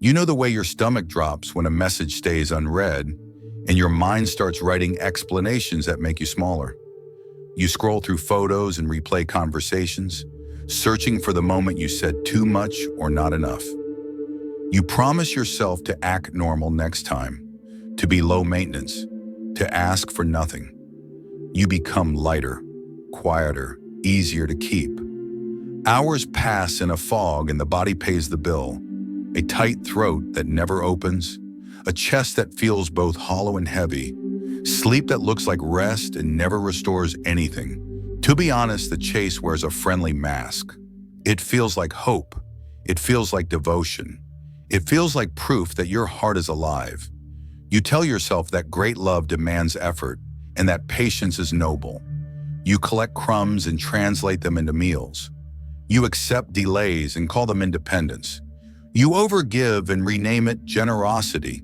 You know the way your stomach drops when a message stays unread, and your mind starts writing explanations that make you smaller. You scroll through photos and replay conversations, searching for the moment you said too much or not enough. You promise yourself to act normal next time, to be low maintenance, to ask for nothing. You become lighter, quieter, easier to keep. Hours pass in a fog and the body pays the bill. A tight throat that never opens, a chest that feels both hollow and heavy, sleep that looks like rest and never restores anything. To be honest, the chase wears a friendly mask. It feels like hope. It feels like devotion. It feels like proof that your heart is alive. You tell yourself that great love demands effort and that patience is noble. You collect crumbs and translate them into meals. You accept delays and call them independence. You overgive and rename it generosity.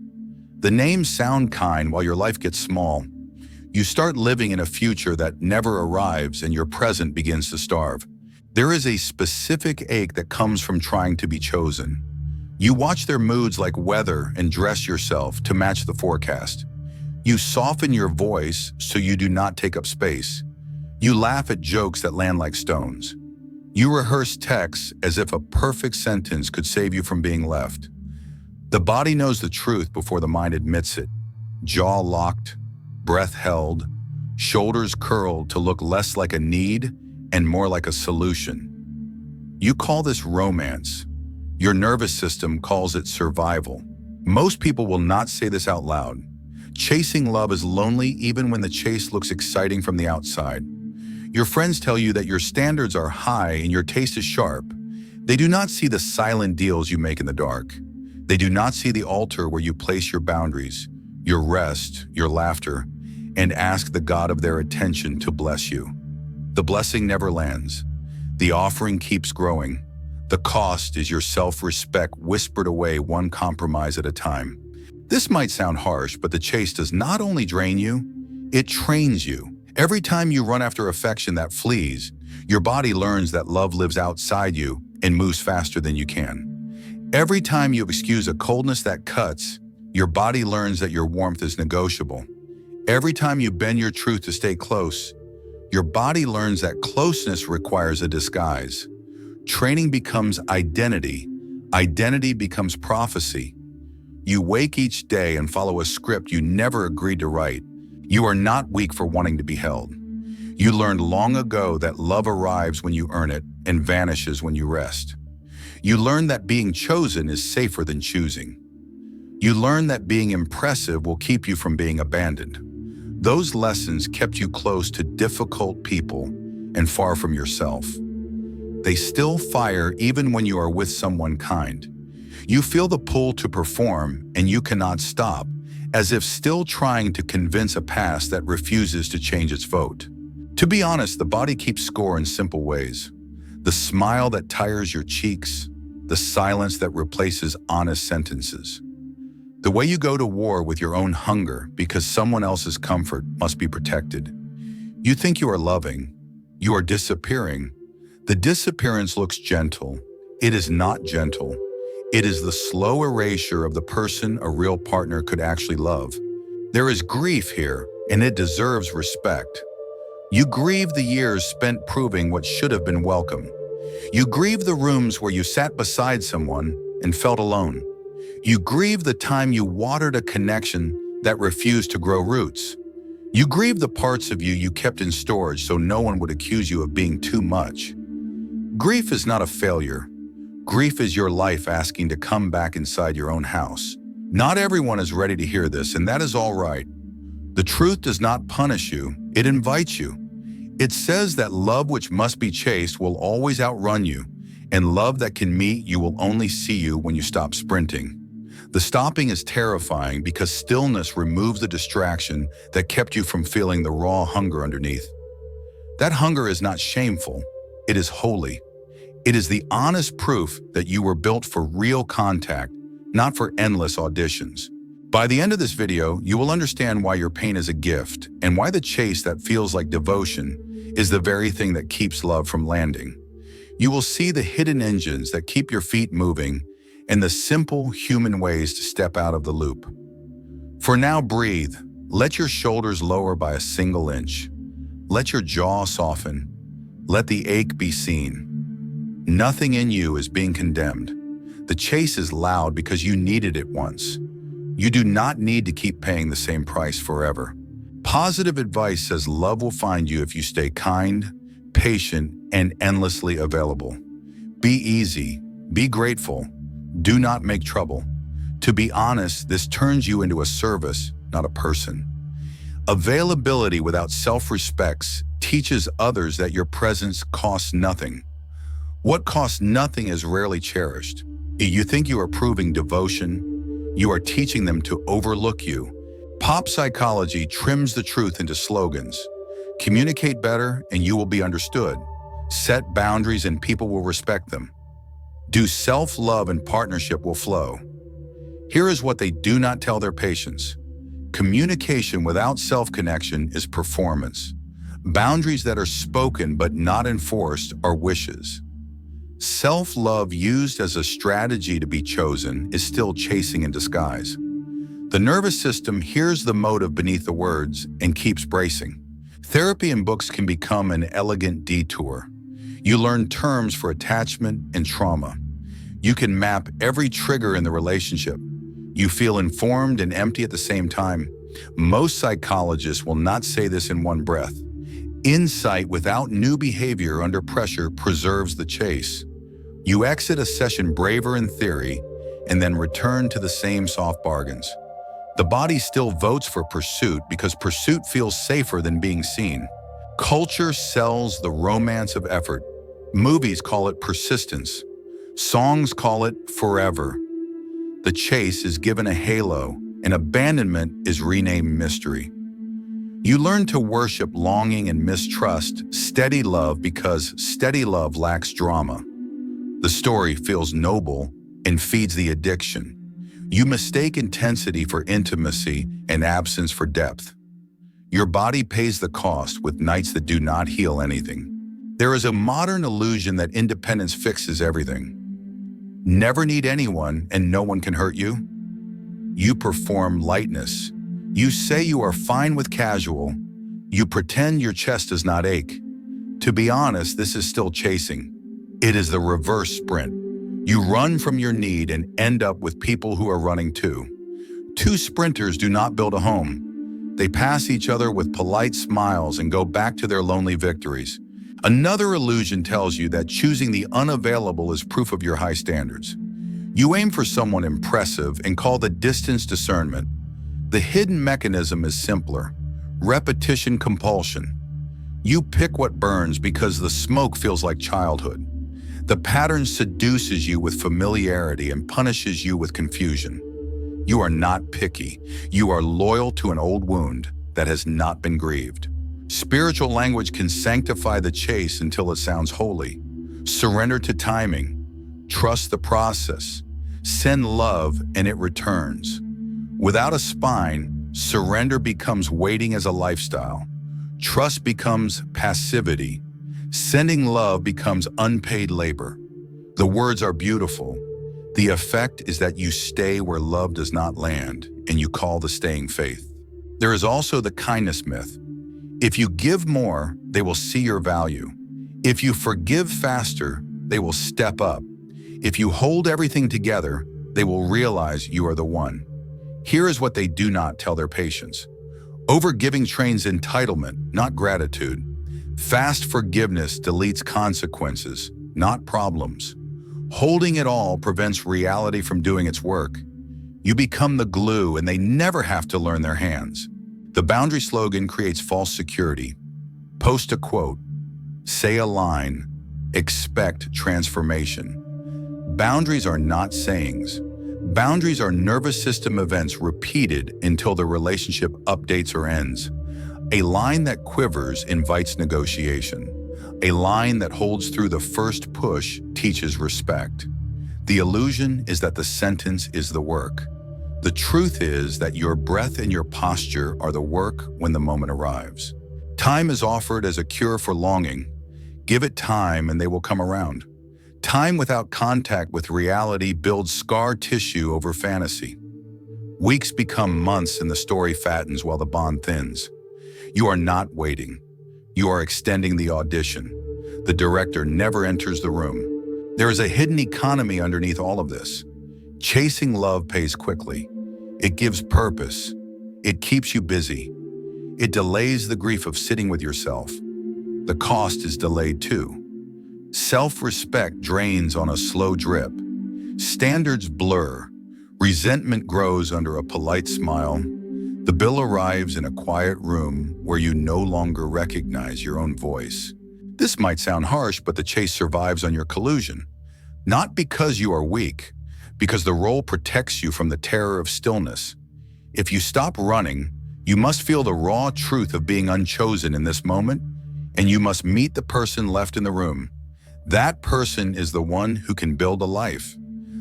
The names sound kind while your life gets small. You start living in a future that never arrives and your present begins to starve. There is a specific ache that comes from trying to be chosen. You watch their moods like weather and dress yourself to match the forecast. You soften your voice so you do not take up space. You laugh at jokes that land like stones. You rehearse texts as if a perfect sentence could save you from being left. The body knows the truth before the mind admits it. Jaw locked, breath held, shoulders curled to look less like a need and more like a solution. You call this romance. Your nervous system calls it survival. Most people will not say this out loud. Chasing love is lonely even when the chase looks exciting from the outside. Your friends tell you that your standards are high and your taste is sharp. They do not see the silent deals you make in the dark. They do not see the altar where you place your boundaries, your rest, your laughter, and ask the God of their attention to bless you. The blessing never lands. The offering keeps growing. The cost is your self-respect whispered away one compromise at a time. This might sound harsh, but the chase does not only drain you, it trains you. Every time you run after affection that flees, your body learns that love lives outside you and moves faster than you can. Every time you excuse a coldness that cuts, your body learns that your warmth is negotiable. Every time you bend your truth to stay close, your body learns that closeness requires a disguise. Training becomes identity. Identity becomes prophecy. You wake each day and follow a script you never agreed to write. You are not weak for wanting to be held. You learned long ago that love arrives when you earn it and vanishes when you rest. You learned that being chosen is safer than choosing. You learned that being impressive will keep you from being abandoned. Those lessons kept you close to difficult people and far from yourself. They still fire even when you are with someone kind. You feel the pull to perform and you cannot stop, as if still trying to convince a past that refuses to change its vote. To be honest, the body keeps score in simple ways. The smile that tires your cheeks, the silence that replaces honest sentences. The way you go to war with your own hunger because someone else's comfort must be protected. You think you are loving. You are disappearing. The disappearance looks gentle. It is not gentle. It is the slow erasure of the person a real partner could actually love. There is grief here, and it deserves respect. You grieve the years spent proving what should have been welcome. You grieve the rooms where you sat beside someone and felt alone. You grieve the time you watered a connection that refused to grow roots. You grieve the parts of you kept in storage so no one would accuse you of being too much. Grief is not a failure. Grief is your life asking to come back inside your own house. Not everyone is ready to hear this, and that is all right. The truth does not punish you, it invites you. It says that love which must be chased will always outrun you, and love that can meet you will only see you when you stop sprinting. The stopping is terrifying because stillness removes the distraction that kept you from feeling the raw hunger underneath. That hunger is not shameful, it is holy. It is the honest proof that you were built for real contact, not for endless auditions. By the end of this video, you will understand why your pain is a gift and why the chase that feels like devotion is the very thing that keeps love from landing. You will see the hidden engines that keep your feet moving and the simple human ways to step out of the loop. For now, breathe. Let your shoulders lower by a single inch. Let your jaw soften. Let the ache be seen. Nothing in you is being condemned. The chase is loud because you needed it once. You do not need to keep paying the same price forever. Positive advice says love will find you if you stay kind, patient, and endlessly available. Be easy. Be grateful. Do not make trouble. To be honest, this turns you into a service, not a person. Availability without self-respect teaches others that your presence costs nothing. What costs nothing is rarely cherished. You think you are proving devotion, you are teaching them to overlook you. Pop psychology trims the truth into slogans. Communicate better and you will be understood. Set boundaries and people will respect them. Do self-love and partnership will flow. Here is what they do not tell their patients. Communication without self-connection is performance. Boundaries that are spoken but not enforced are wishes. Self-love used as a strategy to be chosen is still chasing in disguise. The nervous system hears the motive beneath the words and keeps bracing. Therapy and books can become an elegant detour. You learn terms for attachment and trauma. You can map every trigger in the relationship. You feel informed and empty at the same time. Most psychologists will not say this in one breath. Insight without new behavior under pressure preserves the chase. You exit a session braver in theory and then return to the same soft bargains. The body still votes for pursuit because pursuit feels safer than being seen. Culture sells the romance of effort. Movies call it persistence. Songs call it forever. The chase is given a halo, and abandonment is renamed mystery. You learn to worship longing and mistrust steady love because steady love lacks drama. The story feels noble and feeds the addiction. You mistake intensity for intimacy and absence for depth. Your body pays the cost with nights that do not heal anything. There is a modern illusion that independence fixes everything. Never need anyone and no one can hurt you. You perform lightness. You say you are fine with casual. You pretend your chest does not ache. To be honest, this is still chasing. It is the reverse sprint. You run from your need and end up with people who are running too. Two sprinters do not build a home. They pass each other with polite smiles and go back to their lonely victories. Another illusion tells you that choosing the unavailable is proof of your high standards. You aim for someone impressive and call the distance discernment. The hidden mechanism is simpler. Repetition compulsion. You pick what burns because the smoke feels like childhood. The pattern seduces you with familiarity and punishes you with confusion. You are not picky. You are loyal to an old wound that has not been grieved. Spiritual language can sanctify the chase until it sounds holy. Surrender to timing. Trust the process. Send love and it returns. Without a spine, surrender becomes waiting as a lifestyle. Trust becomes passivity. Sending love becomes unpaid labor. The words are beautiful. The effect is that you stay where love does not land, and you call the staying faith. There is also the kindness myth. If you give more, they will see your value. If you forgive faster, they will step up. If you hold everything together, they will realize you are the one. Here is what they do not tell their patients. Overgiving trains entitlement, not gratitude. Fast forgiveness deletes consequences, not problems. Holding it all prevents reality from doing its work. You become the glue and they never have to learn their hands. The boundary slogan creates false security. Post a quote, say a line, expect transformation. Boundaries are not sayings. Boundaries are nervous system events repeated until the relationship updates or ends. A line that quivers invites negotiation. A line that holds through the first push teaches respect. The illusion is that the sentence is the work. The truth is that your breath and your posture are the work when the moment arrives. Time is offered as a cure for longing. Give it time and they will come around. Time without contact with reality builds scar tissue over fantasy. Weeks become months and the story fattens while the bond thins. You are not waiting. You are extending the audition. The director never enters the room. There is a hidden economy underneath all of this. Chasing love pays quickly. It gives purpose. It keeps you busy. It delays the grief of sitting with yourself. The cost is delayed too. Self-respect drains on a slow drip. Standards blur. Resentment grows under a polite smile. The bill arrives in a quiet room where you no longer recognize your own voice. This might sound harsh, but the chase survives on your collusion. Not because you are weak, because the role protects you from the terror of stillness. If you stop running, you must feel the raw truth of being unchosen in this moment, and you must meet the person left in the room. That person is the one who can build a life.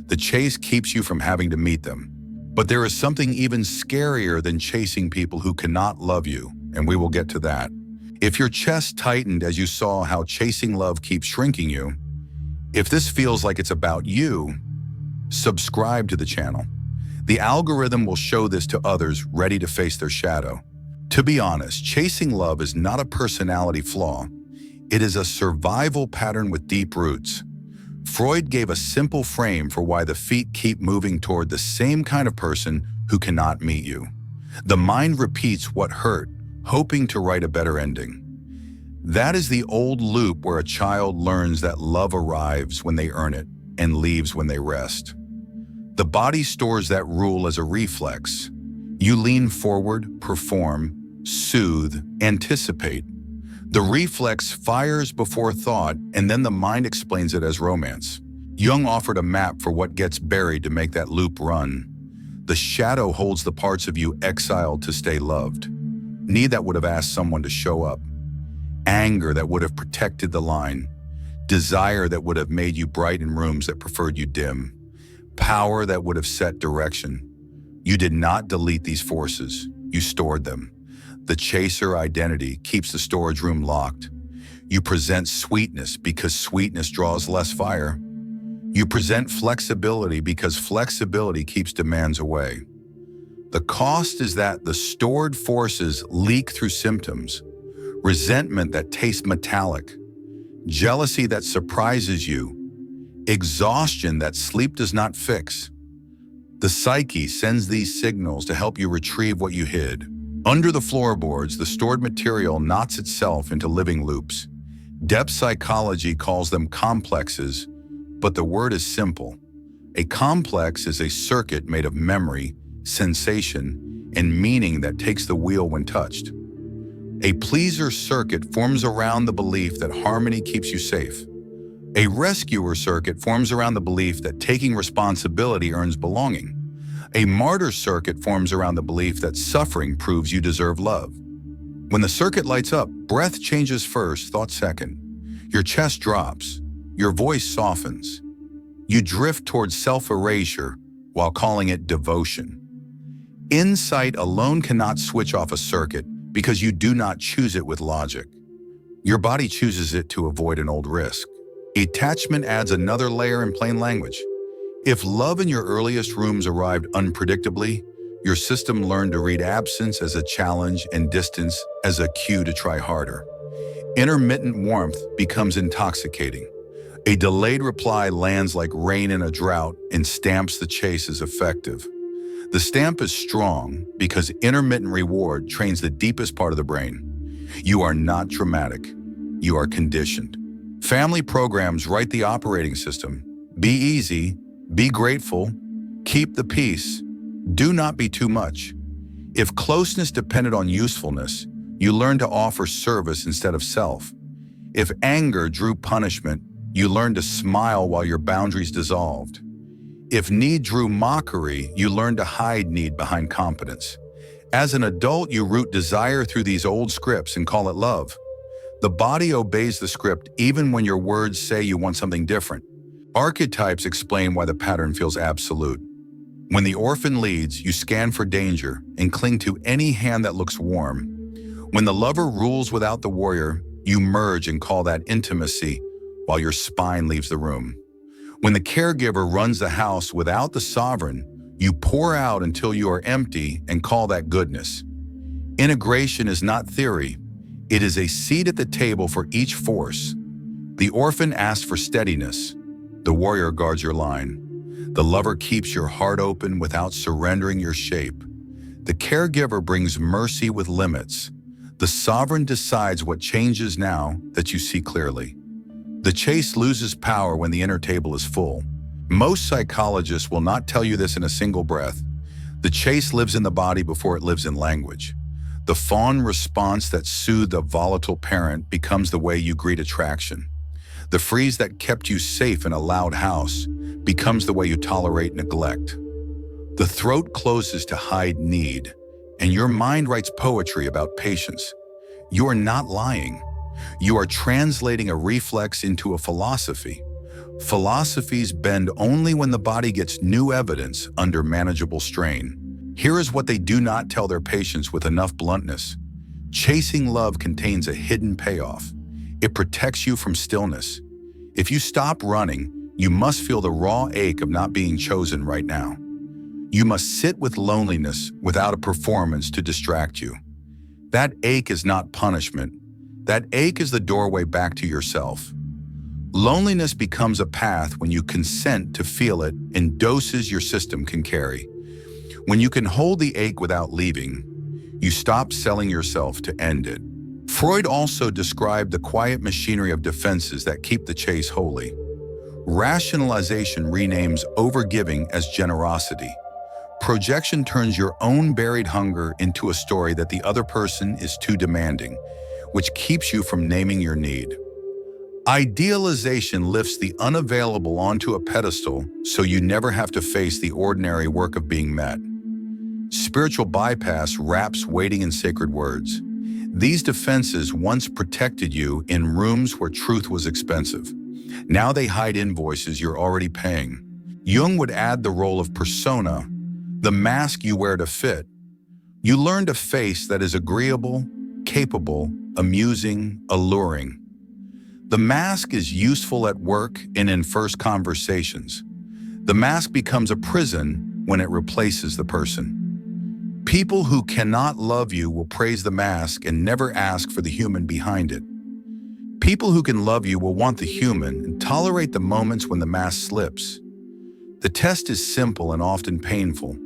The chase keeps you from having to meet them. But there is something even scarier than chasing people who cannot love you, and we will get to that. If your chest tightened as you saw how chasing love keeps shrinking you, if this feels like it's about you, subscribe to the channel. The algorithm will show this to others ready to face their shadow. To be honest, chasing love is not a personality flaw. It is a survival pattern with deep roots. Freud gave a simple frame for why the feet keep moving toward the same kind of person who cannot meet you. The mind repeats what hurt, hoping to write a better ending. That is the old loop where a child learns that love arrives when they earn it and leaves when they rest. The body stores that rule as a reflex. You lean forward, perform, soothe, anticipate. The reflex fires before thought, and then the mind explains it as romance. Jung offered a map for what gets buried to make that loop run. The shadow holds the parts of you exiled to stay loved. Need that would have asked someone to show up. Anger that would have protected the line. Desire that would have made you bright in rooms that preferred you dim. Power that would have set direction. You did not delete these forces. You stored them. The chaser identity keeps the storage room locked. You present sweetness because sweetness draws less fire. You present flexibility because flexibility keeps demands away. The cost is that the stored forces leak through symptoms. Resentment that tastes metallic. Jealousy that surprises you. Exhaustion that sleep does not fix. The psyche sends these signals to help you retrieve what you hid. Under the floorboards, the stored material knots itself into living loops. Depth psychology calls them complexes, but the word is simple. A complex is a circuit made of memory, sensation, and meaning that takes the wheel when touched. A pleaser circuit forms around the belief that harmony keeps you safe. A rescuer circuit forms around the belief that taking responsibility earns belonging. A martyr circuit forms around the belief that suffering proves you deserve love. When the circuit lights up, breath changes first, thought second. Your chest drops. Your voice softens. You drift towards self-erasure while calling it devotion. Insight alone cannot switch off a circuit because you do not choose it with logic. Your body chooses it to avoid an old risk. Attachment adds another layer in plain language. If love in your earliest rooms arrived unpredictably, your system learned to read absence as a challenge and distance as a cue to try harder. Intermittent warmth becomes intoxicating. A delayed reply lands like rain in a drought and stamps the chase as effective. The stamp is strong because intermittent reward trains the deepest part of the brain. You are not dramatic. You are conditioned. Family programs write the operating system. Be easy, be grateful, keep the peace, do not be too much. If closeness depended on usefulness, you learn to offer service instead of self. If anger drew punishment, you learn to smile while your boundaries dissolved. If need drew mockery, you learn to hide need behind competence. As an adult, you root desire through these old scripts and call it love. The body obeys the script even when your words say you want something different. Archetypes explain why the pattern feels absolute. When the orphan leads, you scan for danger and cling to any hand that looks warm. When the lover rules without the warrior, you merge and call that intimacy while your spine leaves the room. When the caregiver runs the house without the sovereign, you pour out until you are empty and call that goodness. Integration is not theory. It is a seat at the table for each force. The orphan asks for steadiness. The warrior guards your line. The lover keeps your heart open without surrendering your shape. The caregiver brings mercy with limits. The sovereign decides what changes now that you see clearly. The chase loses power when the inner table is full. Most psychologists will not tell you this in a single breath. The chase lives in the body before it lives in language. The fawn response that soothed a volatile parent becomes the way you greet attraction. The freeze that kept you safe in a loud house becomes the way you tolerate neglect. The throat closes to hide need, and your mind writes poetry about patience. You are not lying. You are translating a reflex into a philosophy. Philosophies bend only when the body gets new evidence under manageable strain. Here is what they do not tell their patients with enough bluntness. Chasing love contains a hidden payoff. It protects you from stillness. If you stop running, you must feel the raw ache of not being chosen right now. You must sit with loneliness without a performance to distract you. That ache is not punishment. That ache is the doorway back to yourself. Loneliness becomes a path when you consent to feel it in doses your system can carry. When you can hold the ache without leaving, you stop selling yourself to end it. Freud also described the quiet machinery of defenses that keep the chase holy. Rationalization renames overgiving as generosity. Projection turns your own buried hunger into a story that the other person is too demanding, which keeps you from naming your need. Idealization lifts the unavailable onto a pedestal so you never have to face the ordinary work of being met. Spiritual bypass wraps waiting in sacred words. These defenses once protected you in rooms where truth was expensive. Now they hide invoices you're already paying. Jung would add the role of persona, the mask you wear to fit. You learned a face that is agreeable, capable, amusing, alluring. The mask is useful at work and in first conversations. The mask becomes a prison when it replaces the person. People who cannot love you will praise the mask and never ask for the human behind it. People who can love you will want the human and tolerate the moments when the mask slips. The test is simple and often painful.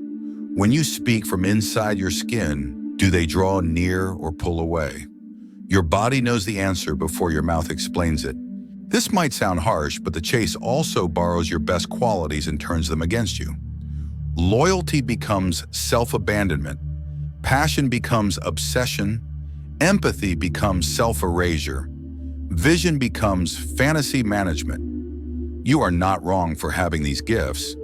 When you speak from inside your skin, do they draw near or pull away? Your body knows the answer before your mouth explains it. This might sound harsh, but the chase also borrows your best qualities and turns them against you. Loyalty becomes self-abandonment. Passion becomes obsession. Empathy becomes self-erasure. Vision becomes fantasy management. You are not wrong for having these gifts.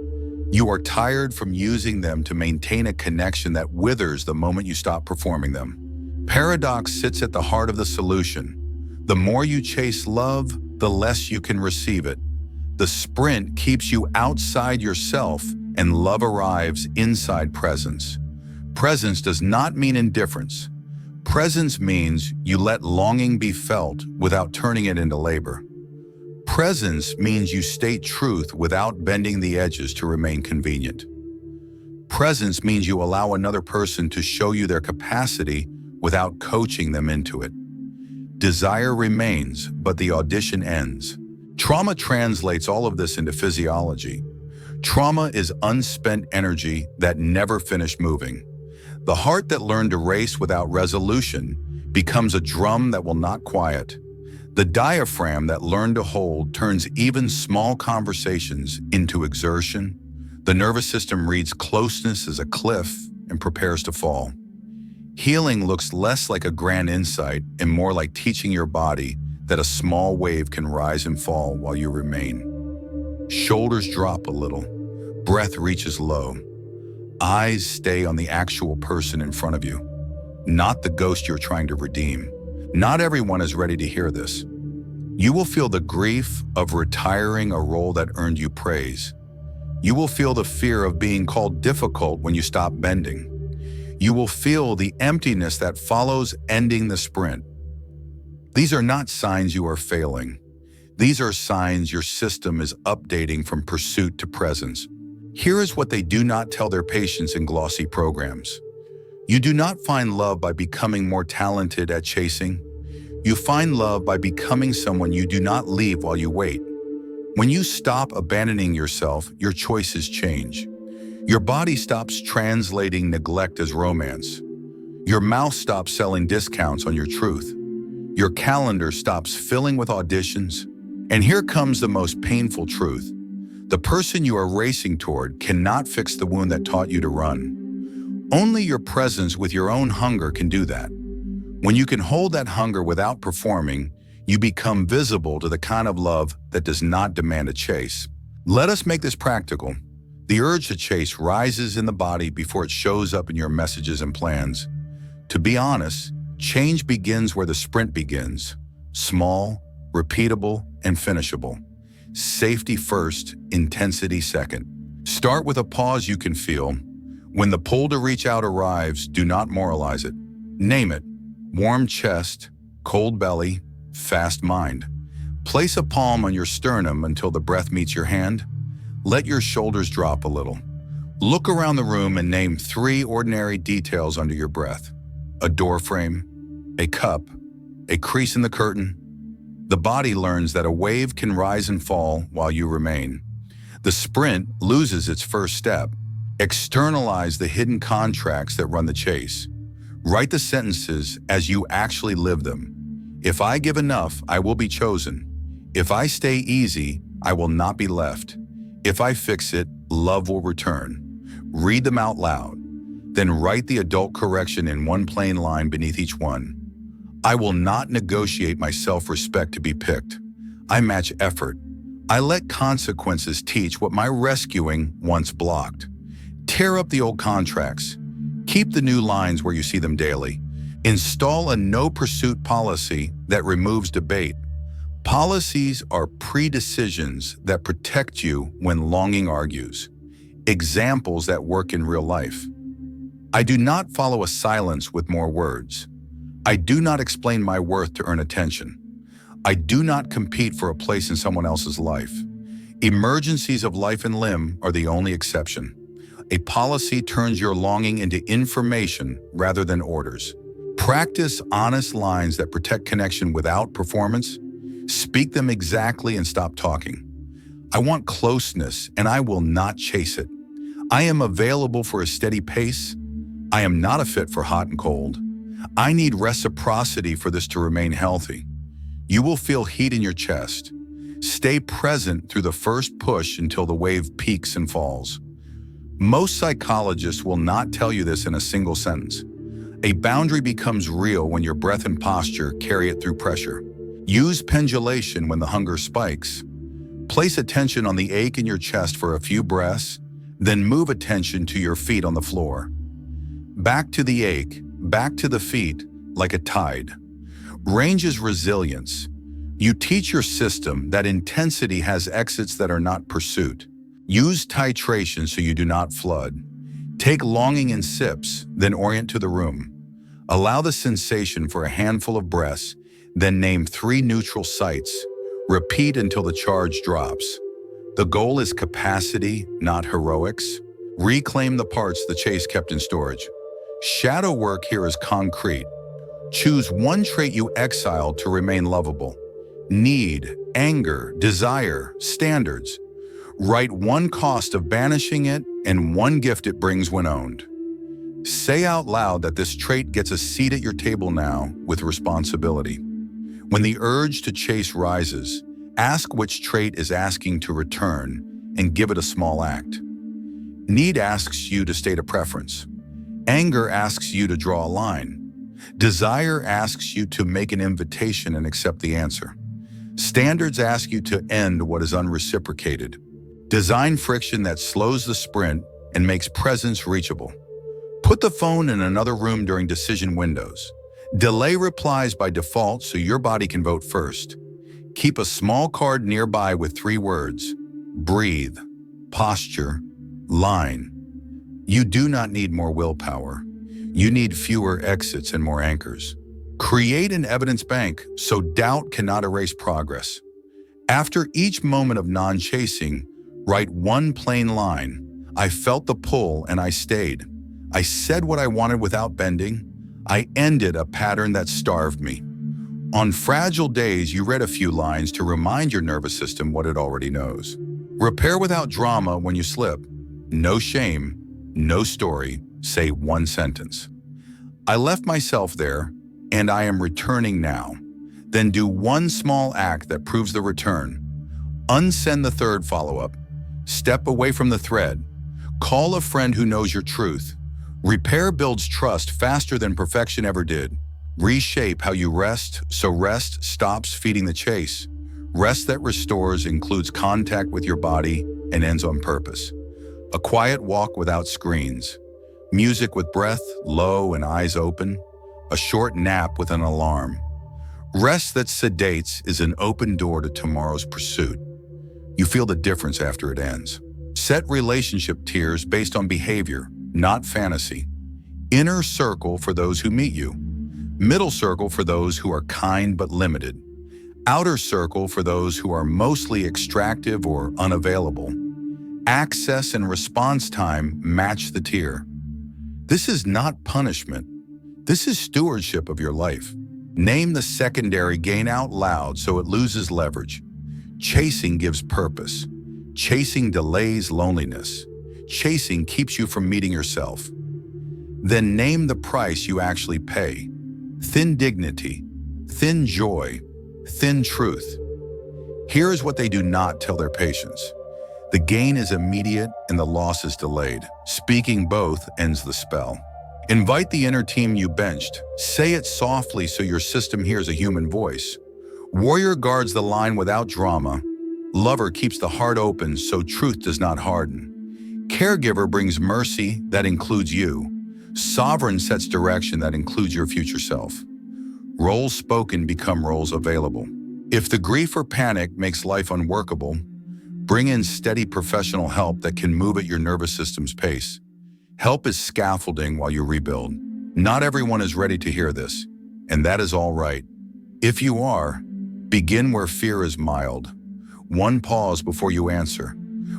You are tired from using them to maintain a connection that withers the moment you stop performing them. Paradox sits at the heart of the solution. The more you chase love, the less you can receive it. The sprint keeps you outside yourself, and love arrives inside presence. Presence does not mean indifference. Presence means you let longing be felt without turning it into labor. Presence means you state truth without bending the edges to remain convenient. Presence means you allow another person to show you their capacity without coaching them into it. Desire remains, but the audition ends. Trauma translates all of this into physiology. Trauma is unspent energy that never finished moving. The heart that learned to race without resolution becomes a drum that will not quiet. The diaphragm that learned to hold turns even small conversations into exertion. The nervous system reads closeness as a cliff and prepares to fall. Healing looks less like a grand insight and more like teaching your body that a small wave can rise and fall while you remain. Shoulders drop a little. Breath reaches low. Eyes stay on the actual person in front of you, not the ghost you're trying to redeem. Not everyone is ready to hear this. You will feel the grief of retiring a role that earned you praise. You will feel the fear of being called difficult when you stop bending. You will feel the emptiness that follows ending the sprint. These are not signs you are failing. These are signs your system is updating from pursuit to presence. Here is what they do not tell their patients in glossy programs. You do not find love by becoming more talented at chasing. You find love by becoming someone you do not leave while you wait. When you stop abandoning yourself, your choices change. Your body stops translating neglect as romance. Your mouth stops selling discounts on your truth. Your calendar stops filling with auditions. And here comes the most painful truth. The person you are racing toward cannot fix the wound that taught you to run. Only your presence with your own hunger can do that. When you can hold that hunger without performing, you become visible to the kind of love that does not demand a chase. Let us make this practical. The urge to chase rises in the body before it shows up in your messages and plans. To be honest, change begins where the sprint begins. Small, repeatable, and finishable. Safety first, intensity second. Start with a pause you can feel. When the pull to reach out arrives, do not moralize it. Name it. Warm chest, cold belly, fast mind. Place a palm on your sternum until the breath meets your hand. Let your shoulders drop a little. Look around the room and name 3 ordinary details under your breath. A door frame, a cup, a crease in the curtain. The body learns that a wave can rise and fall while you remain. The sprint loses its first step. Externalize the hidden contracts that run the chase. Write the sentences as you actually live them. If I give enough, I will be chosen. If I stay easy, I will not be left. If I fix it, love will return. Read them out loud. Then write the adult correction in one plain line beneath each one. I will not negotiate my self-respect to be picked. I match effort. I let consequences teach what my rescuing once blocked. Tear up the old contracts. Keep the new lines where you see them daily. Install a no-pursuit policy that removes debate. Policies are pre-decisions that protect you when longing argues. Examples that work in real life. I do not follow a silence with more words. I do not explain my worth to earn attention. I do not compete for a place in someone else's life. Emergencies of life and limb are the only exception. A policy turns your longing into information rather than orders. Practice honest lines that protect connection without performance. Speak them exactly and stop talking. I want closeness, and I will not chase it. I am available for a steady pace. I am not a fit for hot and cold. I need reciprocity for this to remain healthy. You will feel heat in your chest. Stay present through the first push until the wave peaks and falls. Most psychologists will not tell you this in a single sentence. A boundary becomes real when your breath and posture carry it through pressure. Use pendulation when the hunger spikes. Place attention on the ache in your chest for a few breaths, then move attention to your feet on the floor. Back to the ache, back to the feet, like a tide. Range is resilience. You teach your system that intensity has exits that are not pursuit. Use titration so you do not flood. Take longing in sips, then orient to the room. Allow the sensation for a handful of breaths, then name 3 neutral sites. Repeat until the charge drops. The goal is capacity, not heroics. Reclaim the parts the chase kept in storage. Shadow work here is concrete. Choose one trait you exile to remain lovable. Need, anger, desire, standards. Write one cost of banishing it and one gift it brings when owned. Say out loud that this trait gets a seat at your table now with responsibility. When the urge to chase rises, ask which trait is asking to return and give it a small act. Need asks you to state a preference. Anger asks you to draw a line. Desire asks you to make an invitation and accept the answer. Standards ask you to end what is unreciprocated. Design friction that slows the sprint and makes presence reachable. Put the phone in another room during decision windows. Delay replies by default so your body can vote first. Keep a small card nearby with 3 words: breathe, posture, line. You do not need more willpower. You need fewer exits and more anchors. Create an evidence bank so doubt cannot erase progress. After each moment of non-chasing, write one plain line. I felt the pull and I stayed. I said what I wanted without bending. I ended a pattern that starved me. On fragile days, you read a few lines to remind your nervous system what it already knows. Repair without drama when you slip. No shame, no story, say one sentence. I left myself there, and I am returning now. Then do one small act that proves the return. Unsend the third follow-up. Step away from the thread. Call a friend who knows your truth. Repair builds trust faster than perfection ever did. Reshape how you rest, so rest stops feeding the chase. Rest that restores includes contact with your body and ends on purpose. A quiet walk without screens. Music with breath low and eyes open. A short nap with an alarm. Rest that sedates is an open door to tomorrow's pursuit. You feel the difference after it ends. Set relationship tiers based on behavior, not fantasy. Inner circle for those who meet you. Middle circle for those who are kind but limited. Outer circle for those who are mostly extractive or unavailable. Access and response time match the tier. This is not punishment. This is stewardship of your life. Name the secondary gain out loud so it loses leverage. Chasing gives purpose. Chasing delays loneliness. Chasing keeps you from meeting yourself. Then name the price you actually pay. Thin dignity, thin joy, thin truth. Here is what they do not tell their patients. The gain is immediate and the loss is delayed. Speaking both ends the spell. Invite the inner team you benched. Say it softly so your system hears a human voice. Warrior guards the line without drama. Lover keeps the heart open so truth does not harden. Caregiver brings mercy that includes you. Sovereign sets direction that includes your future self. Roles spoken become roles available. If the grief or panic makes life unworkable, bring in steady professional help that can move at your nervous system's pace. Help is scaffolding while you rebuild. Not everyone is ready to hear this, and that is all right. If you are, begin where fear is mild. One pause before you answer.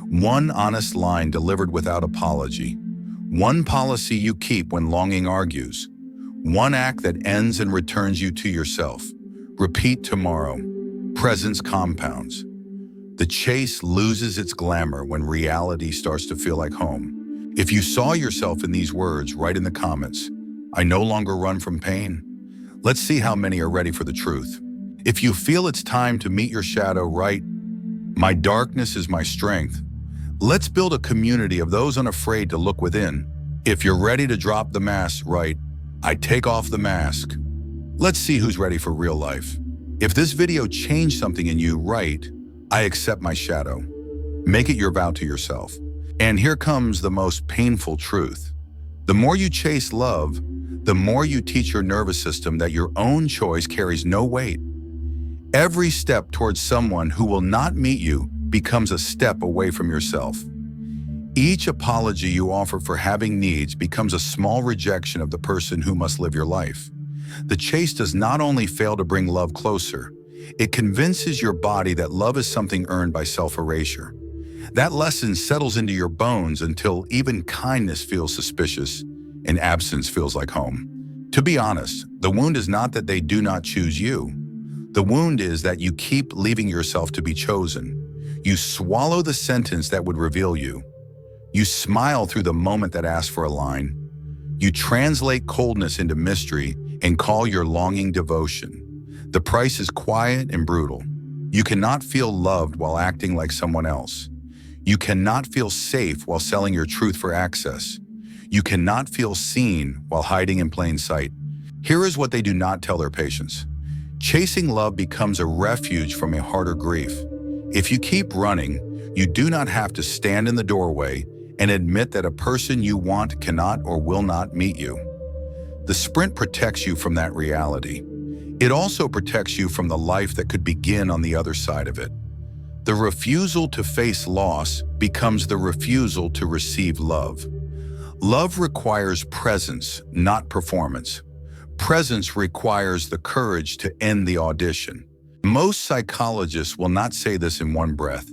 One honest line delivered without apology. One policy you keep when longing argues. One act that ends and returns you to yourself. Repeat tomorrow. Presence compounds. The chase loses its glamour when reality starts to feel like home. If you saw yourself in these words, write in the comments, I no longer run from pain. Let's see how many are ready for the truth. If you feel it's time to meet your shadow, write, my darkness is my strength. Let's build a community of those unafraid to look within. If you're ready to drop the mask, write, I take off the mask. Let's see who's ready for real life. If this video changed something in you, write, I accept my shadow. Make it your vow to yourself. And here comes the most painful truth. The more you chase love, the more you teach your nervous system that your own choice carries no weight. Every step towards someone who will not meet you becomes a step away from yourself. Each apology you offer for having needs becomes a small rejection of the person who must live your life. The chase does not only fail to bring love closer, it convinces your body that love is something earned by self-erasure. That lesson settles into your bones until even kindness feels suspicious and absence feels like home. To be honest, the wound is not that they do not choose you. The wound is that you keep leaving yourself to be chosen. You swallow the sentence that would reveal you. You smile through the moment that asks for a line. You translate coldness into mystery and call your longing devotion. The price is quiet and brutal. You cannot feel loved while acting like someone else. You cannot feel safe while selling your truth for access. You cannot feel seen while hiding in plain sight. Here is what they do not tell their patients. Chasing love becomes a refuge from a harder grief. If you keep running, you do not have to stand in the doorway and admit that a person you want cannot or will not meet you. The sprint protects you from that reality. It also protects you from the life that could begin on the other side of it. The refusal to face loss becomes the refusal to receive love. Love requires presence, not performance. Presence requires the courage to end the audition. Most psychologists will not say this in one breath.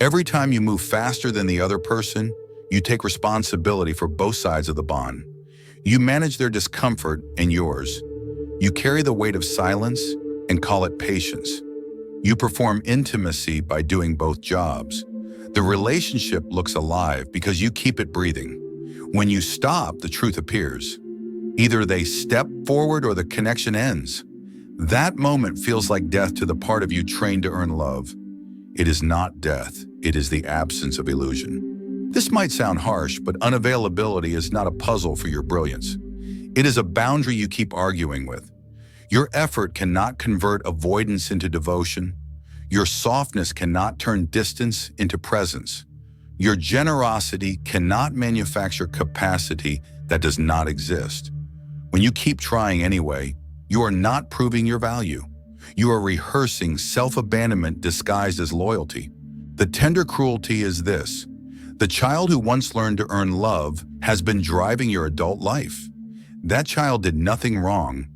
Every time you move faster than the other person, you take responsibility for both sides of the bond. You manage their discomfort and yours. You carry the weight of silence and call it patience. You perform intimacy by doing both jobs. The relationship looks alive because you keep it breathing. When you stop, the truth appears. Either they step forward or the connection ends. That moment feels like death to the part of you trained to earn love. It is not death, it is the absence of illusion. This might sound harsh, but unavailability is not a puzzle for your brilliance. It is a boundary you keep arguing with. Your effort cannot convert avoidance into devotion. Your softness cannot turn distance into presence. Your generosity cannot manufacture capacity that does not exist. When you keep trying anyway, you are not proving your value. You are rehearsing self-abandonment disguised as loyalty. The tender cruelty is this: the child who once learned to earn love has been driving your adult life. That child did nothing wrong.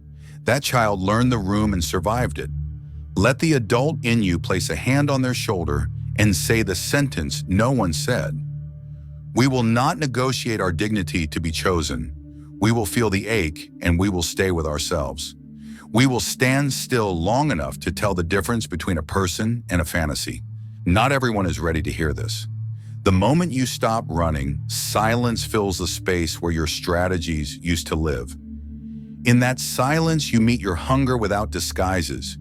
That child learned the room and survived it. Let the adult in you place a hand on their shoulder and say the sentence no one said. We will not negotiate our dignity to be chosen. We will feel the ache and we will stay with ourselves. We will stand still long enough to tell the difference between a person and a fantasy. Not everyone is ready to hear this. The moment you stop running, silence fills the space where your strategies used to live. In that silence, you meet your hunger without disguises.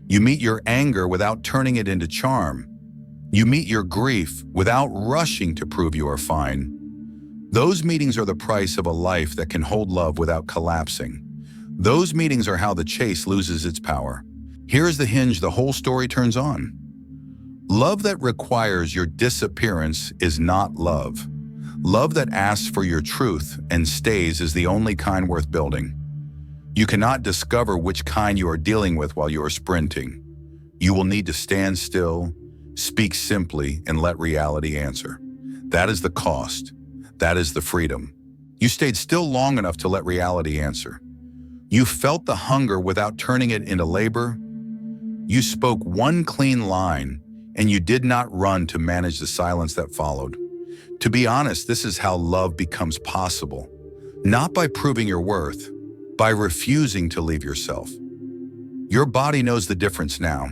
You meet your anger without turning it into charm. You meet your grief without rushing to prove you are fine. Those meetings are the price of a life that can hold love without collapsing. Those meetings are how the chase loses its power. Here is the hinge the whole story turns on. Love that requires your disappearance is not love. Love that asks for your truth and stays is the only kind worth building. You cannot discover which kind you are dealing with while you are sprinting. You will need to stand still, speak simply, and let reality answer. That is the cost. That is the freedom. You stayed still long enough to let reality answer. You felt the hunger without turning it into labor. You spoke one clean line, and you did not run to manage the silence that followed. To be honest, this is how love becomes possible. Not by proving your worth, by refusing to leave yourself. Your body knows the difference now.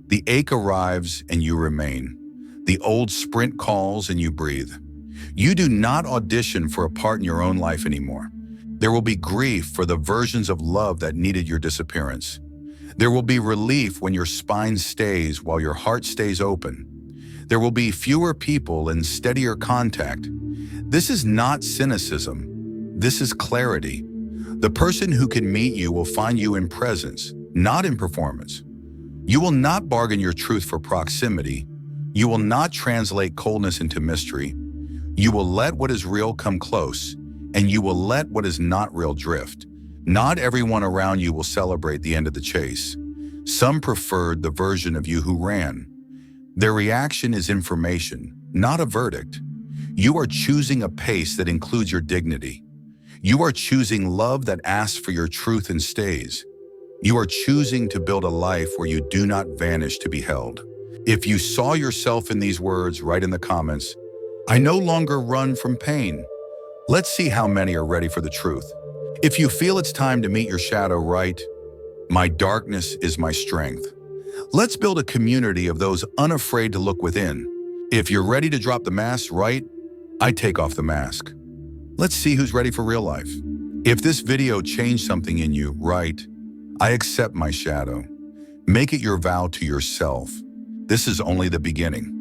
The ache arrives and you remain. The old sprint calls and you breathe. You do not audition for a part in your own life anymore. There will be grief for the versions of love that needed your disappearance. There will be relief when your spine stays while your heart stays open. There will be fewer people and steadier contact. This is not cynicism. This is clarity. The person who can meet you will find you in presence, not in performance. You will not bargain your truth for proximity. You will not translate coldness into mystery. You will let what is real come close, and you will let what is not real drift. Not everyone around you will celebrate the end of the chase. Some preferred the version of you who ran. Their reaction is information, not a verdict. You are choosing a pace that includes your dignity. You are choosing love that asks for your truth and stays. You are choosing to build a life where you do not vanish to be held. If you saw yourself in these words, write in the comments, "I no longer run from pain." Let's see how many are ready for the truth. If you feel it's time to meet your shadow, write, "My darkness is my strength." Let's build a community of those unafraid to look within. If you're ready to drop the mask, write, "I take off the mask." Let's see who's ready for real life. If this video changed something in you, write, "I accept my shadow." Make it your vow to yourself. This is only the beginning.